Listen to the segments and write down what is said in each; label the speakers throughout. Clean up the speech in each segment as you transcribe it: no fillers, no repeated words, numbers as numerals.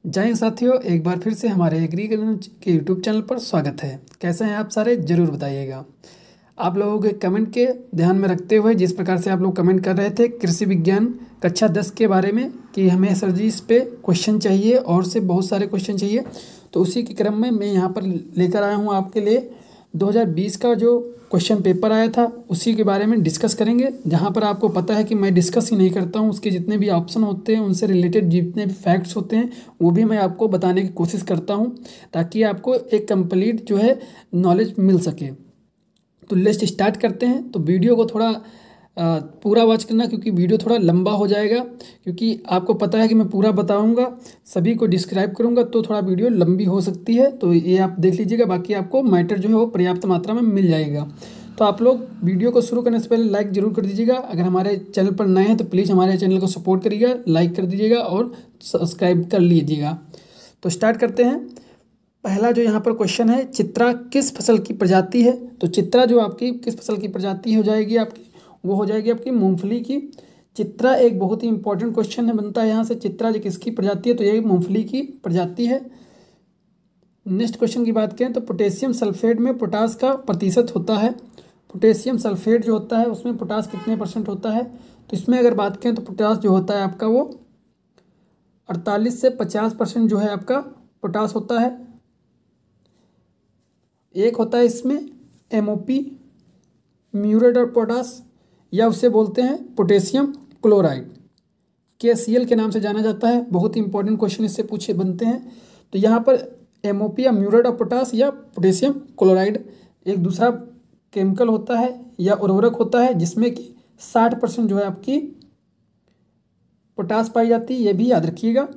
Speaker 1: जय हिंद साथियों, एक बार फिर से हमारे एग्रीकल्चर के यूट्यूब चैनल पर स्वागत है। कैसे हैं आप सारे, ज़रूर बताइएगा। आप लोगों के कमेंट के ध्यान में रखते हुए जिस प्रकार से आप लोग कमेंट कर रहे थे कृषि विज्ञान कक्षा 10 के बारे में कि हमें सर जी इस पे क्वेश्चन चाहिए और से बहुत सारे क्वेश्चन चाहिए, तो उसी के क्रम में मैं यहाँ पर लेकर आया हूँ आपके लिए 2020 का जो क्वेश्चन पेपर आया था उसी के बारे में डिस्कस करेंगे। जहाँ पर आपको पता है कि मैं डिस्कस ही नहीं करता हूँ, उसके जितने भी ऑप्शन होते हैं उनसे रिलेटेड जितने भी फैक्ट्स होते हैं वो भी मैं आपको बताने की कोशिश करता हूँ ताकि आपको एक कंप्लीट जो है नॉलेज मिल सके। तो लेट्स स्टार्ट करते हैं। तो वीडियो को थोड़ा पूरा वॉच करना क्योंकि वीडियो थोड़ा लंबा हो जाएगा, क्योंकि आपको पता है कि मैं पूरा बताऊंगा, सभी को डिस्क्राइब करूंगा तो थोड़ा वीडियो लंबी हो सकती है। तो ये आप देख लीजिएगा, बाकी आपको मैटर जो है वो पर्याप्त मात्रा में मिल जाएगा। तो आप लोग वीडियो को शुरू करने से पहले लाइक ज़रूर कर दीजिएगा। अगर हमारे चैनल पर नए हैं तो प्लीज़ हमारे चैनल को सपोर्ट करिएगा, लाइक कर दीजिएगा और सब्सक्राइब कर लीजिएगा। तो स्टार्ट करते हैं। पहला जो यहाँ पर क्वेश्चन है, चित्रा किस फसल की प्रजाति है? तो चित्रा जो आपकी किस फसल की प्रजाति हो जाएगी आपकी, वो हो जाएगी आपकी मूंगफली की। चित्रा एक बहुत ही इंपॉर्टेंट क्वेश्चन है बनता है यहाँ से, चित्रा जो किसकी प्रजाति है? तो ये मूंगफली की प्रजाति है। नेक्स्ट क्वेश्चन की बात करें तो पोटेशियम सल्फेट में पोटास का प्रतिशत होता है। पोटेशियम सल्फेट जो होता है उसमें पोटास कितने % होता है? तो इसमें अगर बात करें तो पोटास जो होता है आपका वो 48 से 50% जो है आपका पोटास होता है। एक होता है इसमें MOP म्यूरेट ऑफ पोटास, या उसे बोलते हैं पोटेशियम क्लोराइड, KCl के नाम से जाना जाता है। बहुत ही इंपॉर्टेंट क्वेश्चन इससे पूछे बनते हैं। तो यहाँ पर MOP या म्यूरेट ऑफ पोटास या पोटेशियम क्लोराइड एक दूसरा केमिकल होता है या उर्वरक होता है जिसमें कि 60% जो है आपकी पोटास पाई जाती है, ये भी याद रखिएगा।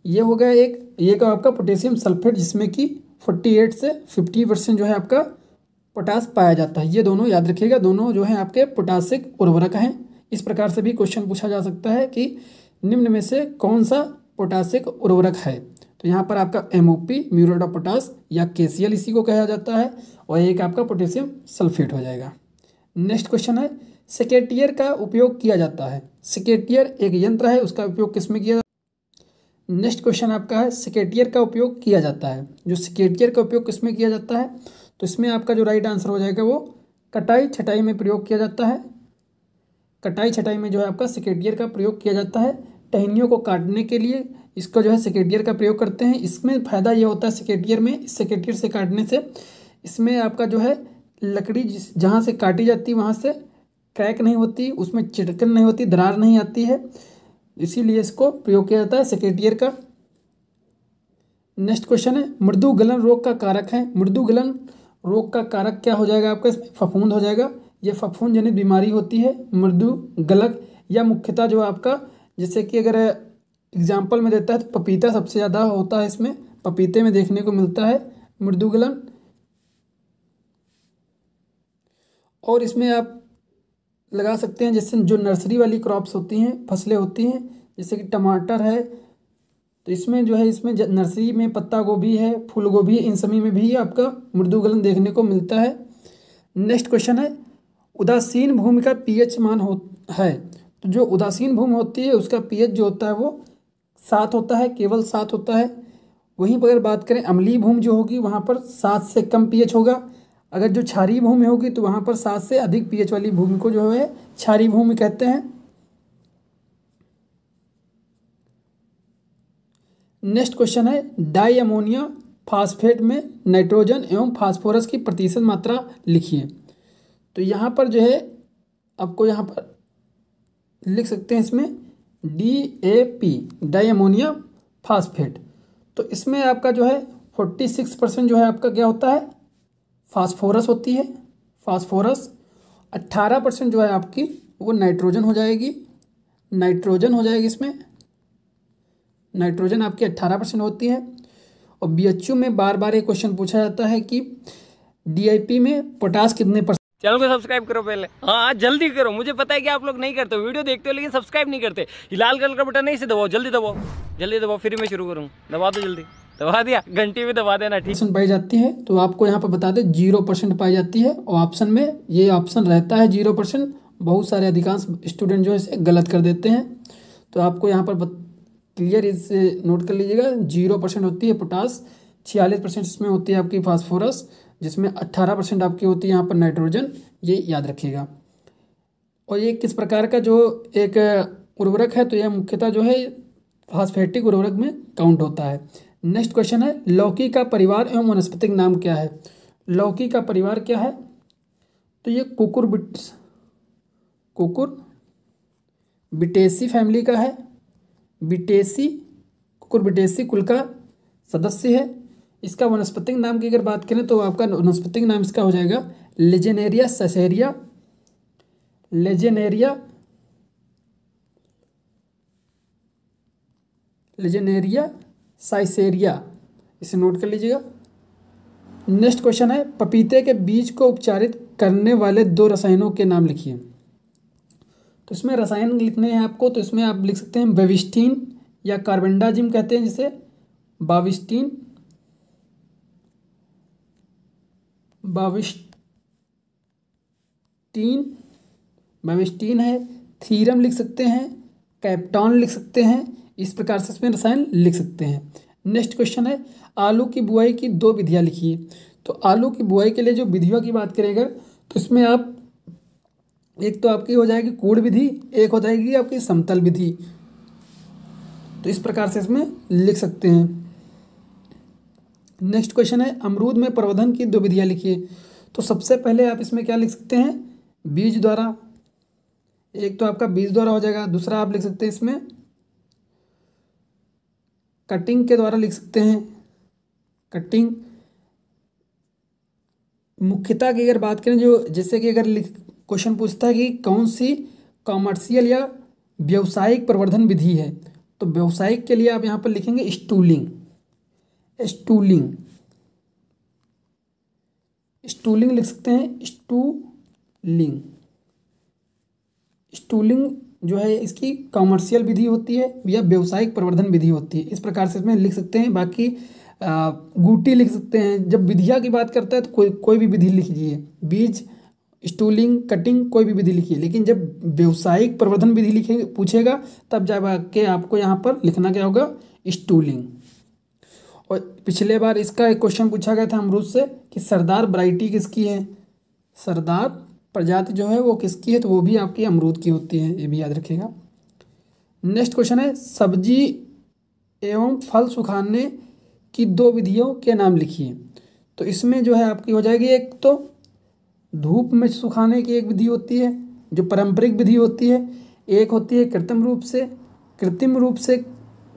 Speaker 1: ये हो गया एक, ये का आपका पोटेशियम सल्फेट जिसमें कि 48 से 50% जो है आपका पोटास पाया जाता है। ये दोनों याद रखिएगा, दोनों जो है आपके पोटासिक उर्वरक हैं। इस प्रकार से भी क्वेश्चन पूछा जा सकता है कि निम्न में से कौन सा पोटासिक उर्वरक है? तो यहाँ पर आपका MOP म्यूरेट ऑफ पोटास या KCl इसी को कहा जाता है, और एक आपका पोटेशियम सल्फेट हो जाएगा। नेक्स्ट क्वेश्चन है, सेकेटियर का उपयोग किया जाता है। सेकेटियर एक यंत्र है, उसका उपयोग किस में किया जाता है? नेक्स्ट क्वेश्चन आपका है, सेकेटियर का उपयोग किया जाता है। जो सेकेटियर का उपयोग किस में किया जाता है? तो इसमें आपका जो राइट आंसर हो जाएगा वो कटाई छटाई में प्रयोग किया जाता है। कटाई छटाई में जो है आपका सेकेटियर का प्रयोग किया जाता है। टहनियों को काटने के लिए इसका जो है सेकेटियर का प्रयोग करते हैं। इसमें फ़ायदा ये होता है सेकेटियर में, इस सेकेटियर से काटने से इसमें आपका जो है लकड़ी जहाँ से काटी जाती है वहाँ से क्रैक नहीं होती, उसमें चिटकन नहीं होती, दरार नहीं आती है, इसीलिए इसको प्रयोग किया जाता है सेकेटियर का। नेक्स्ट क्वेश्चन है, मृदु गलन रोग का कारक है। मृदु गलन रोग का कारक क्या हो जाएगा आपका? इसमें फफूंद हो जाएगा। ये फफूंद जनित बीमारी होती है मृदु गलक, या मुख्यतः जो आपका जैसे कि अगर एग्जाम्पल में देता है तो पपीता सबसे ज़्यादा होता है, इसमें पपीते में देखने को मिलता है मृदु गलन। और इसमें आप लगा सकते हैं जैसे जो नर्सरी वाली क्रॉप्स होती हैं, फसलें होती हैं, जैसे कि टमाटर है, तो इसमें जो है इसमें नर्सरी में पत्ता गोभी है, फूल गोभी, इन सभी में भी आपका मृदु गलन देखने को मिलता है। नेक्स्ट क्वेश्चन है, उदासीन भूमि का pH मान है। तो जो उदासीन भूमि होती है उसका pH जो होता है वो 7 होता है, केवल 7 होता है। वहीं पर अगर बात करें अम्लीय भूमि जो होगी वहाँ पर 7 से कम pH होगा। अगर जो क्षारीय भूमि होगी तो वहाँ पर 7 से अधिक pH वाली भूमि को जो है क्षारीय भूमि कहते हैं। नेक्स्ट क्वेश्चन है, डाई अमोनिया फास्फेट में नाइट्रोजन एवं फास्फोरस की प्रतिशत मात्रा लिखिए। तो यहाँ पर जो है आपको यहाँ पर लिख सकते हैं इसमें DAP डाई अमोनिया फास्फेट। तो इसमें आपका जो है 46% जो है आपका क्या होता है? फास्फोरस होती है, फास्फोरस। 18% जो है आपकी वो नाइट्रोजन हो जाएगी, नाइट्रोजन हो जाएगी। इसमें नाइट्रोजन आपकी 18% होती है। और BHU में बार बार ये क्वेश्चन पूछा जाता है कि DIP में पोटास कितने %?
Speaker 2: चैनल को सब्सक्राइब करो पहले, हाँ जल्दी करो। मुझे पता है कि आप लोग नहीं करते, वीडियो देखते हो लेकिन सब्सक्राइब नहीं करते। लाल कलर का बटन नहीं से दबाओ, जल्दी दबाओ, जल्दी दबाओ, फिर मैं शुरू करूँ। दबा दो जल्दी, दबा दिया, घंटी भी दबा देना। ठीक
Speaker 1: % पाई जाती है, तो आपको यहाँ पर बता दें 0% पाई जाती है। और ऑप्शन में ये ऑप्शन रहता है 0%। बहुत सारे अधिकांश स्टूडेंट जो है इसे गलत कर देते हैं। तो आपको यहाँ पर क्लियर, इसे नोट कर लीजिएगा। 0% होती है पोटास, 46% इसमें होती है आपकी फास्फोरस, जिसमें 18% आपकी होती है यहाँ पर नाइट्रोजन, ये याद रखिएगा। और ये किस प्रकार का जो एक उर्वरक है, तो यह मुख्यतः जो है फास्फेटिक उर्वरक में काउंट होता है। नेक्स्ट क्वेश्चन है, लौकी का परिवार एवं वनस्पतिक नाम क्या है? लौकी का परिवार क्या है? तो ये कुकुरबिटेसी फैमिली का है। कुकुरबिटेसी कुल का सदस्य है। इसका वनस्पतिक नाम की अगर बात करें तो आपका वनस्पतिक नाम इसका हो जाएगा लेजेनेरिया ससेरिया। लेजेनेरिया साइसेरिया, इसे नोट कर लीजिएगा। नेक्स्ट क्वेश्चन है, पपीते के बीज को उपचारित करने वाले 2 रसायनों के नाम लिखिए। तो इसमें रसायन लिखने हैं आपको, तो इसमें आप लिख सकते हैं बेविस्टीन या कार्बेंडाजिम कहते हैं जिसे, बाविस्टीन है। थीरम लिख सकते हैं, कैप्टॉन लिख सकते हैं, इस प्रकार से इसमें रसायन लिख सकते हैं। नेक्स्ट क्वेश्चन है, आलू की बुआई की 2 विधियां लिखिए। तो आलू की बुआई के लिए जो विधियों की बात करेंगे तो इसमें आप एक तो आपकी हो जाएगी कूड़ विधि, एक हो जाएगी आपकी समतल विधि। तो इस प्रकार से इसमें लिख सकते हैं। नेक्स्ट क्वेश्चन है, अमरूद में प्रवर्धन की 2 विधियां लिखिए। तो सबसे पहले आप इसमें क्या लिख सकते हैं, बीज द्वारा। एक तो आपका बीज द्वारा हो जाएगा, दूसरा आप लिख सकते हैं इसमें कटिंग के द्वारा लिख सकते हैं। कटिंग मुख्यतः की अगर बात करें, जो जैसे कि अगर क्वेश्चन पूछता है कि कौन सी कॉमर्शियल या व्यावसायिक प्रवर्धन विधि है, तो व्यावसायिक के लिए आप यहाँ पर लिखेंगे स्टूलिंग लिख सकते हैं। स्टूलिंग जो है इसकी कॉमर्शियल विधि होती है या व्यावसायिक प्रवर्धन विधि होती है, इस प्रकार से इसमें लिख सकते हैं। बाकी गूटी लिख सकते हैं। जब विधिया की बात करता है तो कोई भी विधि लिखिए, बीज, स्टूलिंग, कटिंग, कोई भी विधि लिखिए। लेकिन जब व्यावसायिक प्रवर्धन विधि लिखेंगे पूछेगा तब जाके आपको यहाँ पर लिखना क्या होगा, स्टूलिंग। और पिछले बार इसका एक क्वेश्चन पूछा गया था अमरूद से कि सरदार वैरायटी किसकी है, सरदार प्रजाति जो है वो किसकी है, तो वो भी आपकी अमरूद की होती है, ये भी याद रखिएगा। नेक्स्ट क्वेश्चन है, सब्जी एवं फल सुखाने की 2 विधियों के नाम लिखिए। तो इसमें जो है आपकी हो जाएगी, एक तो धूप में सुखाने की एक विधि होती है जो पारंपरिक विधि होती है, एक होती है कृत्रिम रूप से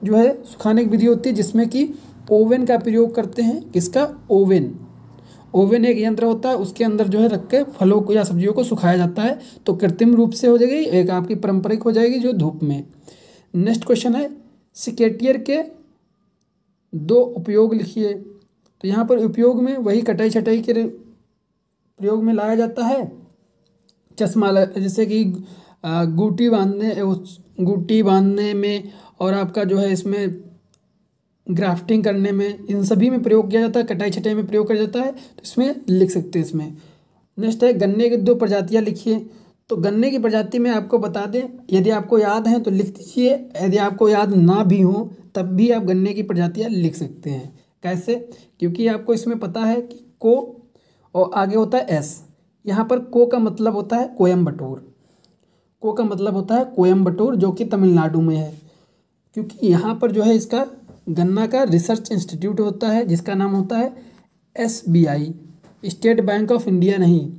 Speaker 1: जो है सुखाने की विधि होती है जिसमें कि ओवन का प्रयोग करते हैं। किसका, ओवन एक यंत्र होता है, उसके अंदर जो है रख के फलों को या सब्जियों को सुखाया जाता है। तो कृत्रिम रूप से हो जाएगी, एक आपकी पारंपरिक हो जाएगी जो धूप में। नेक्स्ट क्वेश्चन है, सिकेटियर के 2 उपयोग लिखिए। तो यहाँ पर उपयोग में वही कटाई छटाई के प्रयोग में लाया जाता है। चश्मा जैसे कि गुटी बांधने में और आपका जो है इसमें ग्राफ्टिंग करने में, इन सभी में प्रयोग किया जाता है, कटाई छटाई में प्रयोग किया जाता है, तो इसमें लिख सकते हैं इसमें। नेक्स्ट है, गन्ने की 2 प्रजातियां लिखिए। तो गन्ने की प्रजाति में आपको बता दें, यदि आपको याद है तो लिख दीजिए, यदि आपको याद ना भी हो तब भी आप गन्ने की प्रजातियां लिख सकते हैं। कैसे, क्योंकि आपको इसमें पता है कि को और आगे होता है एस। यहाँ पर को का मतलब होता है कोयम्बटूर, जो कि तमिलनाडु में है। क्योंकि यहाँ पर जो है इसका गन्ना का रिसर्च इंस्टीट्यूट होता है जिसका नाम होता है SBI, state bank of India नहीं,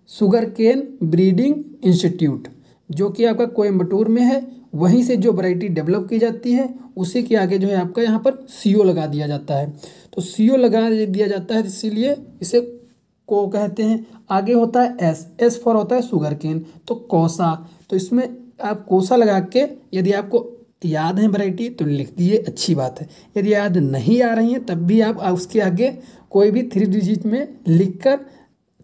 Speaker 1: शुगर केन ब्रीडिंग इंस्टीट्यूट, जो कि आपका कोयम्बटूर में है। वहीं से जो वैरायटी डेवलप की जाती है उसी के आगे जो है आपका यहाँ पर CO लगा दिया जाता है। तो CO लगा दिया जाता है, इसीलिए इसे को कहते हैं। आगे होता है S फॉर होता है शुगर केन, तो कोसा। तो इसमें आप कोसा लगा के, यदि आपको याद है वैरायटी तो लिख दिए, अच्छी बात है। यदि याद नहीं आ रही है तब भी आप उसके आगे कोई भी 3 डिजिट में लिखकर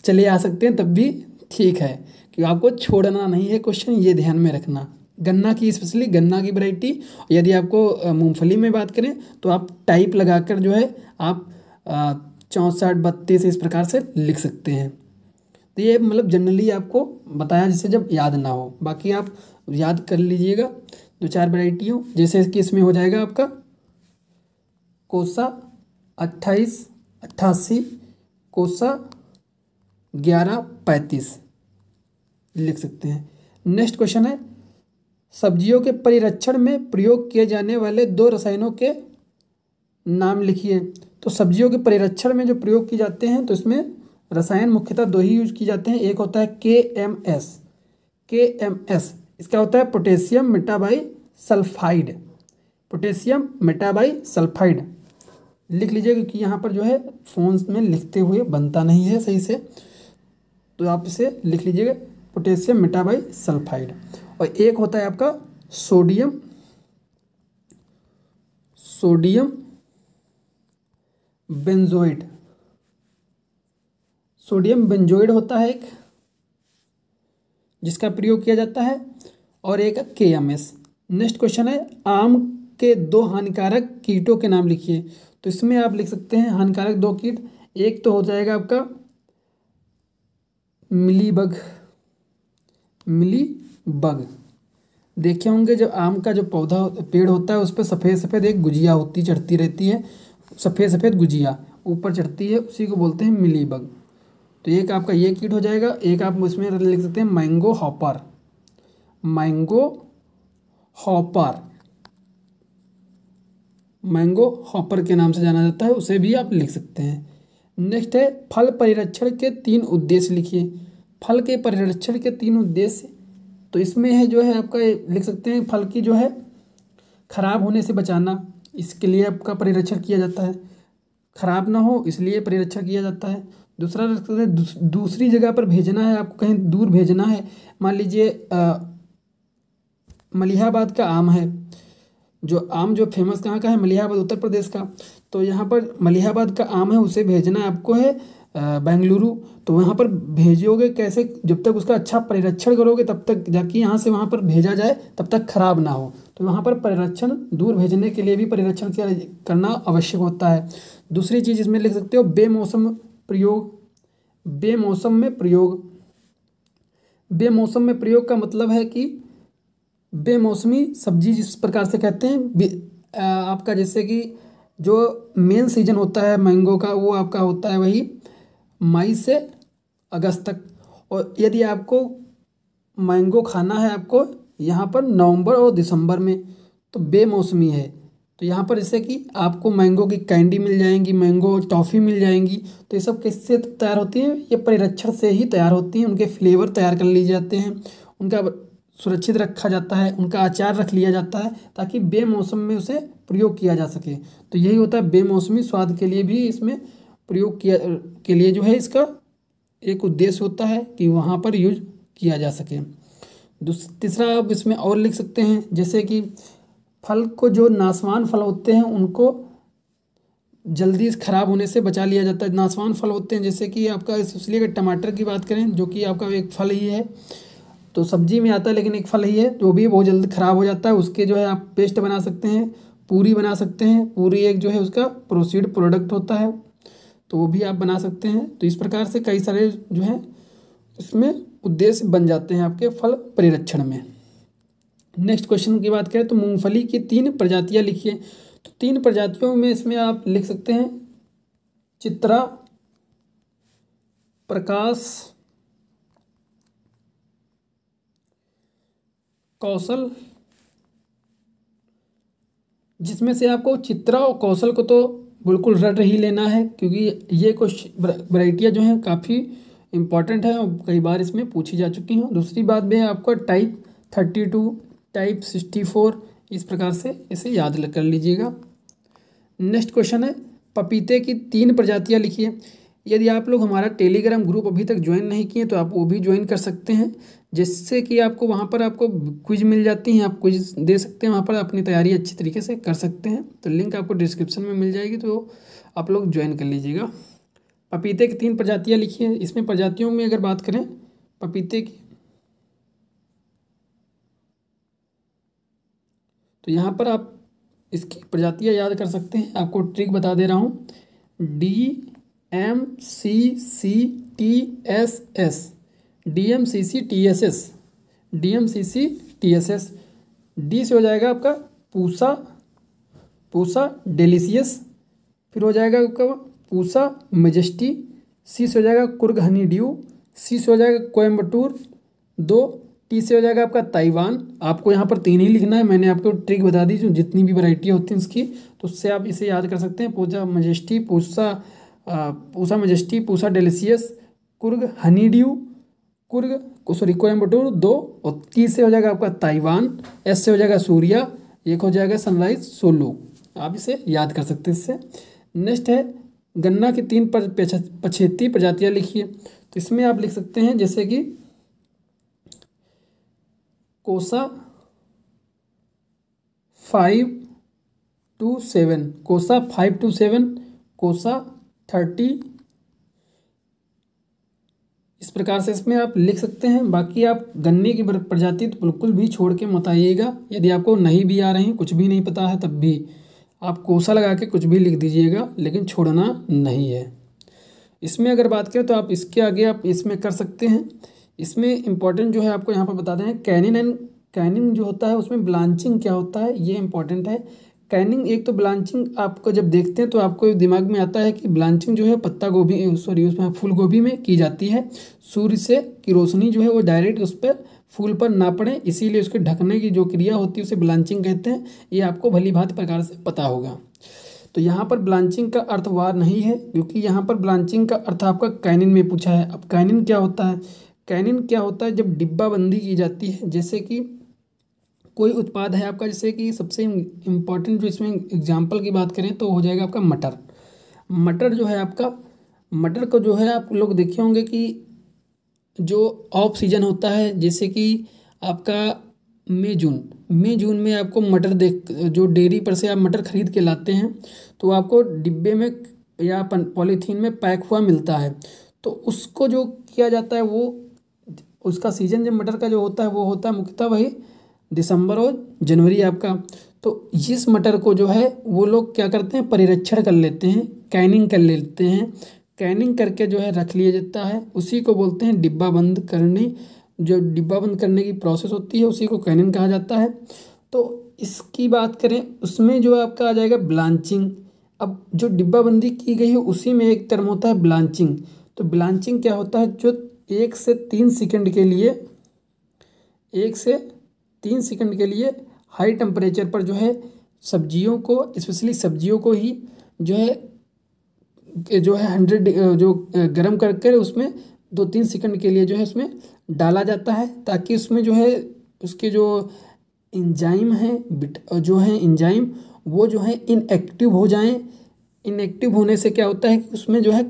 Speaker 1: चले आ सकते हैं, तब भी ठीक है, कि आपको छोड़ना नहीं है क्वेश्चन, ये ध्यान में रखना। गन्ना की स्पेशली गन्ना की वैरायटी। यदि आपको मूंगफली में बात करें तो आप टाइप लगाकर जो है आप 64, 32 इस प्रकार से लिख सकते हैं। तो ये मतलब जनरली आपको बताया जिससे जब याद ना हो, बाकी आप याद कर लीजिएगा। दो चार वैरायटी हो, जैसे कि इसमें हो जाएगा आपका कोसा 28 88, कोसा 11 35 लिख सकते हैं। नेक्स्ट क्वेश्चन है सब्जियों के परिरक्षण में प्रयोग किए जाने वाले 2 रसायनों के नाम लिखिए। तो सब्जियों के परिरक्षण में जो प्रयोग किए जाते हैं तो इसमें रसायन मुख्यतः 2 ही यूज किए जाते हैं। एक होता है KMS, इसका होता है पोटेशियम मेटाबाइसल्फाइड, पोटेशियम मेटाबाइसल्फाइड लिख लीजिए, क्योंकि यहाँ पर जो है फोन में लिखते हुए बनता नहीं है सही से, तो आप इसे लिख लीजिएगा पोटेशियम मेटाबाइसल्फाइड। और एक होता है आपका सोडियम बेंजोइड, सोडियम बेंजोइड होता है एक जिसका प्रयोग किया जाता है, और एक KMS। नेक्स्ट क्वेश्चन है आम के 2 हानिकारक कीटों के नाम लिखिए। तो इसमें आप लिख सकते हैं हानिकारक 2 कीट, एक तो हो जाएगा आपका मिलीबग, देखे होंगे जब आम का जो पेड़ होता है उस पर सफ़ेद सफ़ेद एक गुजिया होती चढ़ती रहती है, सफ़ेद सफ़ेद गुजिया ऊपर चढ़ती है, उसी को बोलते हैं मिलीबग। तो एक आपका ये कीट हो जाएगा। एक आप इसमें लिख सकते हैं मैंगो हॉपर के नाम से जाना जाता है, उसे भी आप लिख सकते हैं। नेक्स्ट है फल परिरक्षण के 3 उद्देश्य लिखिए। फल के परिरक्षण के 3 उद्देश्य, तो इसमें है जो है आपका लिख सकते हैं फल की जो है खराब होने से बचाना, इसके लिए आपका परिरक्षण किया जाता है, खराब ना हो इसलिए परिरक्षण किया जाता है। दूसरा लिख सकते हैं दूसरी जगह पर भेजना है, आपको कहीं दूर भेजना है, मान लीजिए मलिहाबाद का आम है, जो आम जो फेमस कहाँ का है, मलिहाबाद उत्तर प्रदेश का। तो यहाँ पर मलिहाबाद का आम है, उसे भेजना आपको है बेंगलुरु। तो वहाँ पर भेजोगे कैसे, जब तक उसका अच्छा परिरक्षण करोगे तब तक जाके यहाँ से वहाँ पर भेजा जाए, तब तक खराब ना हो। तो वहाँ पर परिरक्षण दूर भेजने के लिए भी परिरक्षण करना आवश्यक होता है। दूसरी चीज़ इसमें लिख सकते हो बेमौसम में प्रयोग का मतलब है कि बेमौसमी सब्जी जिस प्रकार से कहते हैं आपका, जैसे कि जो मेन सीजन होता है मैंगो का वो आपका होता है वही मई से अगस्त तक, और यदि आपको मैंगो खाना है आपको यहाँ पर नवंबर और दिसंबर में, तो बेमौसमी है। तो यहाँ पर जैसे कि आपको मैंगो की कैंडी मिल जाएंगी, मैंगो टॉफ़ी मिल जाएंगी, तो ये सब किससे तैयार होती हैं, ये परिरक्षण से ही तैयार होती हैं। उनके फ्लेवर तैयार कर लिए जाते हैं, उनका सुरक्षित रखा जाता है, उनका अचार रख लिया जाता है ताकि बेमौसम में उसे प्रयोग किया जा सके। तो यही होता है बेमौसमी स्वाद के लिए भी इसमें प्रयोग के लिए जो है इसका एक उद्देश्य होता है कि वहाँ पर यूज किया जा सके। तीसरा आप इसमें और लिख सकते हैं, जैसे कि फल को जो नाशवान फल होते हैं उनको जल्दी ख़राब होने से बचा लिया जाता है। नाशवान फल होते हैं जैसे कि आपका इसलिए अगर टमाटर की बात करें जो कि आपका एक फल ही है, तो सब्जी में आता है लेकिन एक फल ही है, जो भी बहुत जल्दी ख़राब हो जाता है, उसके जो है आप पेस्ट बना सकते हैं, पूरी बना सकते हैं। पूरी एक जो है उसका प्रोसीड प्रोडक्ट होता है, तो वो भी आप बना सकते हैं। तो इस प्रकार से कई सारे जो हैं इसमें उद्देश्य बन जाते हैं आपके फल परिरक्षण में। नेक्स्ट क्वेश्चन की बात करें तो मूंगफली की 3 प्रजातियां लिखिए। तो 3 प्रजातियों में इसमें आप लिख सकते हैं चित्रा, प्रकाश, कौशल, जिसमें से आपको चित्रा और कौशल को तो बिल्कुल रट ही लेना है, क्योंकि ये कुछ वैरायटियाँ जो हैं काफ़ी इम्पॉर्टेंट है और कई बार इसमें पूछी जा चुकी हैं। दूसरी बात भी है आपका टाइप 32, टाइप 64, इस प्रकार से इसे याद कर लीजिएगा। नेक्स्ट क्वेश्चन है पपीते की 3 प्रजातियाँ लिखिए। यदि आप लोग हमारा टेलीग्राम ग्रुप अभी तक ज्वाइन नहीं किए तो आप वो भी ज्वाइन कर सकते हैं, जिससे कि आपको वहाँ पर आपको क्विज मिल जाती हैं, आप क्विज दे सकते हैं, वहाँ पर अपनी तैयारी अच्छी तरीके से कर सकते हैं। तो लिंक आपको डिस्क्रिप्शन में मिल जाएगी, तो आप लोग ज्वाइन कर लीजिएगा। पपीते की 3 प्रजातियाँ लिखिए। इसमें प्रजातियों में अगर बात करें पपीते की, तो यहाँ पर आप इसकी प्रजातियाँ याद कर सकते हैं। आपको ट्रिक बता दे रहा हूँ, DMCC TSS, डी से हो जाएगा आपका पूसा, पूसा डिलीशियस, फिर हो जाएगा आपका पूसा मेजेस्टी, सी से हो जाएगा कुर्ग हनी ड्यू, सी से हो जाएगा कोयम्बटूर 2, टी से हो जाएगा आपका ताइवान। आपको यहाँ पर 3 ही लिखना है, मैंने आपको ट्रिक बता दी जो जितनी भी वैरायटी होती हैं इसकी, तो उससे आप इसे याद कर सकते हैं। Pusa majesty, Pusa majesty, Pusa delicious, Coorg Honey due, Coimbatore 2, और टी से हो जाएगा आपका ताइवान, एस से हो जाएगा सूर्या, एक हो जाएगा सनराइज सोलो। आप इसे याद कर सकते हैं इससे। नेक्स्ट है गन्ना की 3 पछेती प्रजातियाँ लिखिए। तो इसमें आप लिख सकते हैं जैसे कि कोसा 527, कोसा 527, कोसा 30, इस प्रकार से इसमें आप लिख सकते हैं। बाकी आप गन्ने की प्रजाति तो बिल्कुल भी छोड़ के मत आइएगा। यदि आपको नहीं भी आ रहे हैं, कुछ भी नहीं पता है, तब भी आप कोसा लगा के कुछ भी लिख दीजिएगा, लेकिन छोड़ना नहीं है। इसमें अगर बात करें तो आप इसके आगे आप इसमें कर सकते हैं। इसमें इम्पॉर्टेंट जो है आपको यहाँ पर बता दें, कैनिंग जो होता है उसमें ब्लांचिंग क्या होता है, ये इंपॉर्टेंट है। कैनिंग, एक तो ब्लांचिंग आपको जब देखते हैं तो आपको दिमाग में आता है कि ब्लांचिंग जो है उसमें फूल गोभी में की जाती है। सूर्य से की रोशनी जो है वो डायरेक्ट उस पर फूल पर ना पड़े, इसीलिए उसके ढकने की जो क्रिया होती है उसे ब्लांचिंग कहते हैं। ये आपको भली भांति प्रकार से पता होगा। तो यहाँ पर ब्लांचिंग का अर्थ वार नहीं है, क्योंकि यहाँ पर ब्लांचिंग का अर्थ आपका कैनिन में पूछा है। अब कैनिन क्या होता है? कैनिन क्या होता है? जब डिब्बाबंदी की जाती है, जैसे कि कोई उत्पाद है आपका, जैसे कि सबसे इम्पॉर्टेंट जो इसमें एग्जाम्पल की बात करें तो हो जाएगा आपका मटर। मटर जो है आपका, मटर को जो है आप लोग देखे होंगे कि जो ऑफ सीजन होता है, जैसे कि आपका मई जून में आपको मटर जो डेयरी पर से आप मटर खरीद के लाते हैं तो आपको डिब्बे में या पॉलीथीन में पैक हुआ मिलता है। तो उसको जो किया जाता है, वो उसका सीजन जब मटर का जो होता है वो होता है मुख्यतः वही दिसंबर और जनवरी आपका। तो इस मटर को जो है वो लोग क्या करते हैं, परिरक्षण कर लेते हैं, कैनिंग कर लेते हैं। कैनिंग करके जो है रख लिया जाता है, उसी को बोलते हैं डिब्बा बंद करने। जो डिब्बा बंद करने की प्रोसेस होती है उसी को कैनिंग कहा जाता है। तो इसकी बात करें, उसमें जो आपका आ जाएगा ब्लांचिंग। अब जो डिब्बाबंदी की गई है उसी में एक टर्म होता है ब्लांचिंग। तो ब्लांचिंग क्या होता है? जो 1 से 3 सेकंड के लिए हाई टेम्परेचर पर जो है सब्जियों को, स्पेशली सब्जियों को ही जो है 100 जो गर्म करके उसमें 2-3 सेकंड के लिए जो है उसमें डाला जाता है, ताकि उसमें जो है उसके जो इंजाइम हैं वो जो है इनएक्टिव हो जाएं। इनएक्टिव होने से क्या होता है कि उसमें जो है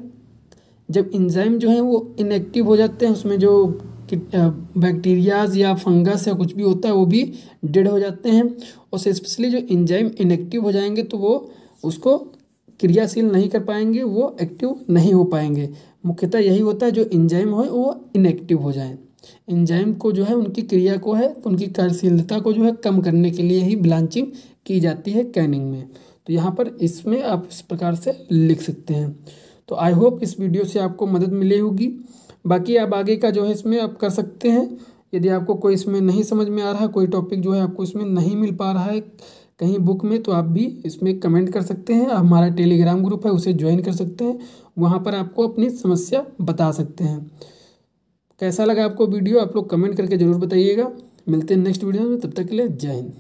Speaker 1: जब इंजाइम जो है वो इनएक्टिव हो जाते हैं, उसमें जो बैक्टीरियाज या फंगस या कुछ भी होता है वो भी डेड हो जाते हैं। और स्पेशली जो इंजाइम इनएक्टिव हो जाएंगे तो वो उसको क्रियाशील नहीं कर पाएंगे, वो एक्टिव नहीं हो पाएंगे। मुख्यतः यही होता है, जो इंजाइम हो वो इनएक्टिव हो जाएं। इंजाइम को जो है उनकी क्रिया को है, उनकी कार्यशीलता को जो है कम करने के लिए ही ब्लांचिंग की जाती है कैनिंग में। तो यहाँ पर इसमें आप इस प्रकार से लिख सकते हैं। तो आई होप इस वीडियो से आपको मदद मिली होगी। बाकी आप आगे का जो है इसमें आप कर सकते हैं। यदि आपको कोई इसमें नहीं समझ में आ रहा है, कोई टॉपिक जो है आपको इसमें नहीं मिल पा रहा है कहीं बुक में, तो आप भी इसमें कमेंट कर सकते हैं। हमारा टेलीग्राम ग्रुप है, उसे ज्वाइन कर सकते हैं, वहाँ पर आपको अपनी समस्या बता सकते हैं। कैसा लगा आपको वीडियो, आप लोग कमेंट करके ज़रूर बताइएगा। मिलते हैं नेक्स्ट वीडियो में, तब तक के लिए जय हिंद।